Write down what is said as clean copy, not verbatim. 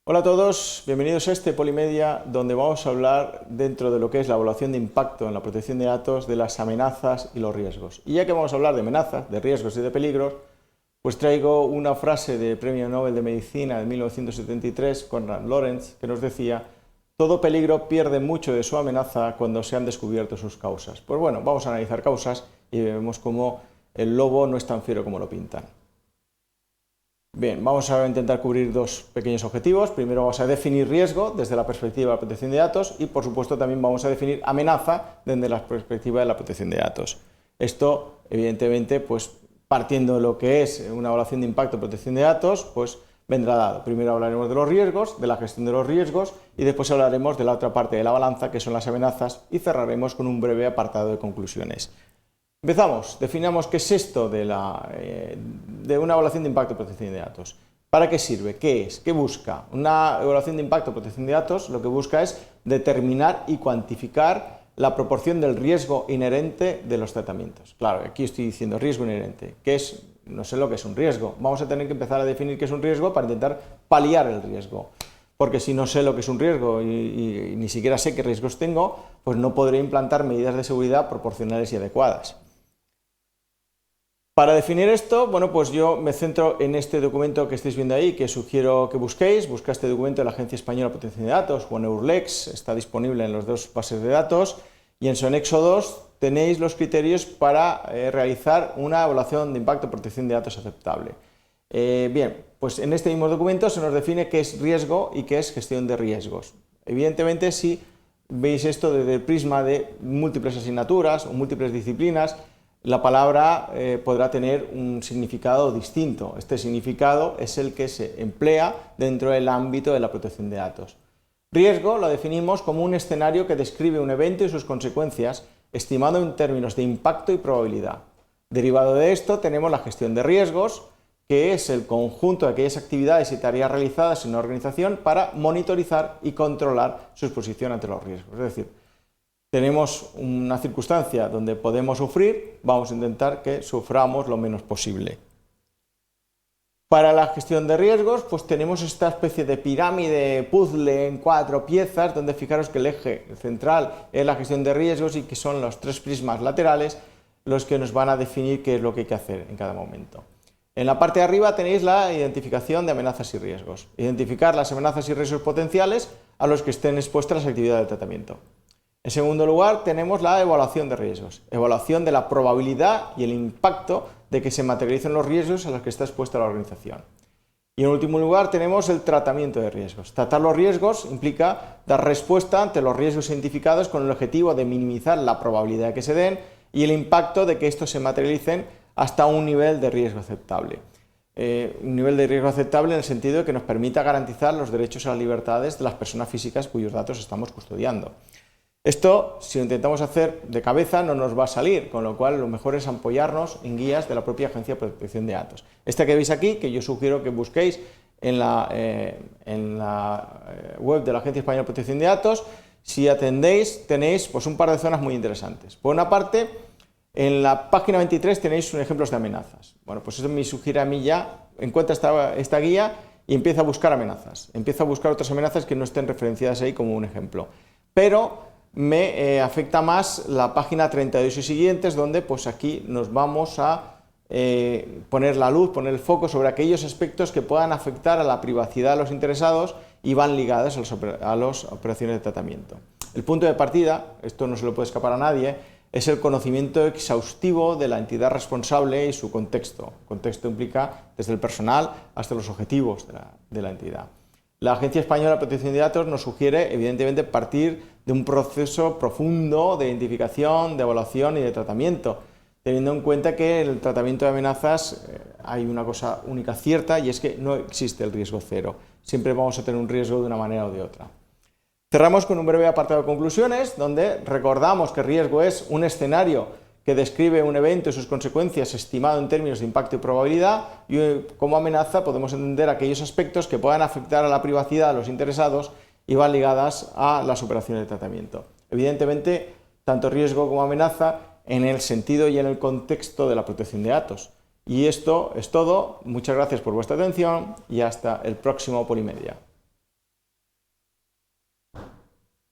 Hola a todos, bienvenidos a este Polimedia, donde vamos a hablar dentro de lo que es la evaluación de impacto en la protección de datos, de las amenazas y los riesgos. Y ya que vamos a hablar de amenazas, de riesgos y de peligros, pues traigo una frase del Premio Nobel de Medicina de 1973, Konrad Lorenz, que nos decía: todo peligro pierde mucho de su amenaza cuando se han descubierto sus causas. Pues bueno, vamos a analizar causas y vemos cómo el lobo no es tan fiero como lo pintan. Bien, vamos a intentar cubrir dos pequeños objetivos. Primero vamos a definir riesgo desde la perspectiva de la protección de datos y, por supuesto, también vamos a definir amenaza desde la perspectiva de la protección de datos. Esto, evidentemente, pues partiendo de lo que es una evaluación de impacto en protección de datos, pues vendrá dado. Primero hablaremos de los riesgos, de la gestión de los riesgos y después hablaremos de la otra parte de la balanza, que son las amenazas, y cerraremos con un breve apartado de conclusiones. Empezamos, definamos qué es esto de una evaluación de impacto y protección de datos. ¿Para qué sirve? ¿Qué es? ¿Qué busca? Una evaluación de impacto y protección de datos lo que busca es determinar y cuantificar la proporción del riesgo inherente de los tratamientos. Claro, aquí estoy diciendo riesgo inherente. ¿Qué es? No sé lo que es un riesgo. Vamos a tener que empezar a definir qué es un riesgo para intentar paliar el riesgo. Porque si no sé lo que es un riesgo y ni siquiera sé qué riesgos tengo, pues no podré implantar medidas de seguridad proporcionales y adecuadas. Para definir esto, bueno, pues yo me centro en este documento que estáis viendo ahí, que sugiero que busquéis. Busca este documento de la Agencia Española de Protección de Datos, o en EURLEX, está disponible en las dos bases de datos, y en su anexo 2 tenéis los criterios para realizar una evaluación de impacto y protección de datos aceptable. Bien, pues en este mismo documento se nos define qué es riesgo y qué es gestión de riesgos. Evidentemente, si veis esto desde el prisma de múltiples asignaturas o múltiples disciplinas, la palabra podrá tener un significado distinto. Este significado es el que se emplea dentro del ámbito de la protección de datos. Riesgo lo definimos como un escenario que describe un evento y sus consecuencias, estimado en términos de impacto y probabilidad. Derivado de esto tenemos la gestión de riesgos, que es el conjunto de aquellas actividades y tareas realizadas en una organización para monitorizar y controlar su exposición ante los riesgos. Es decir, tenemos una circunstancia donde podemos sufrir, vamos a intentar que suframos lo menos posible. Para la gestión de riesgos, pues tenemos esta especie de pirámide, puzzle en 4 piezas, donde fijaros que el eje central es la gestión de riesgos y que son los 3 prismas laterales los que nos van a definir qué es lo que hay que hacer en cada momento. En la parte de arriba tenéis la identificación de amenazas y riesgos. Identificar las amenazas y riesgos potenciales a los que estén expuestas las actividades de tratamiento. En segundo lugar, tenemos la evaluación de riesgos, evaluación de la probabilidad y el impacto de que se materialicen los riesgos a los que está expuesta la organización. Y en último lugar, tenemos el tratamiento de riesgos. Tratar los riesgos implica dar respuesta ante los riesgos identificados con el objetivo de minimizar la probabilidad de que se den y el impacto de que estos se materialicen hasta un nivel de riesgo aceptable. Un nivel de riesgo aceptable en el sentido de que nos permita garantizar los derechos a las libertades de las personas físicas cuyos datos estamos custodiando. Esto, si lo intentamos hacer de cabeza, no nos va a salir, con lo cual lo mejor es apoyarnos en guías de la propia Agencia de Protección de Datos. Esta que veis aquí, que yo sugiero que busquéis en la web de la Agencia Española de Protección de Datos, si atendéis, tenéis pues, un par de zonas muy interesantes. Por una parte, en la página 23 tenéis ejemplos de amenazas. Bueno, pues eso me sugiere a mí ya, encuentra esta guía y empieza a buscar amenazas. Empieza a buscar otras amenazas que no estén referenciadas ahí como un ejemplo. Pero me afecta más la página 32 y siguientes, donde pues aquí nos vamos a poner la luz, poner el foco sobre aquellos aspectos que puedan afectar a la privacidad de los interesados y van ligados a las operaciones de tratamiento. El punto de partida, esto no se lo puede escapar a nadie, es el conocimiento exhaustivo de la entidad responsable y su contexto. Contexto implica desde el personal hasta los objetivos de la entidad. La Agencia Española de Protección de Datos nos sugiere, evidentemente, partir de un proceso profundo de identificación, de evaluación y de tratamiento, teniendo en cuenta que en el tratamiento de amenazas hay una cosa única cierta y es que no existe el riesgo cero. Siempre vamos a tener un riesgo de una manera o de otra. Cerramos con un breve apartado de conclusiones, donde recordamos que riesgo es un escenario que describe un evento y sus consecuencias estimado en términos de impacto y probabilidad, y como amenaza podemos entender aquellos aspectos que puedan afectar a la privacidad de los interesados y van ligadas a las operaciones de tratamiento. Evidentemente, tanto riesgo como amenaza en el sentido y en el contexto de la protección de datos. Y esto es todo. Muchas gracias por vuestra atención y hasta el próximo Polimedia.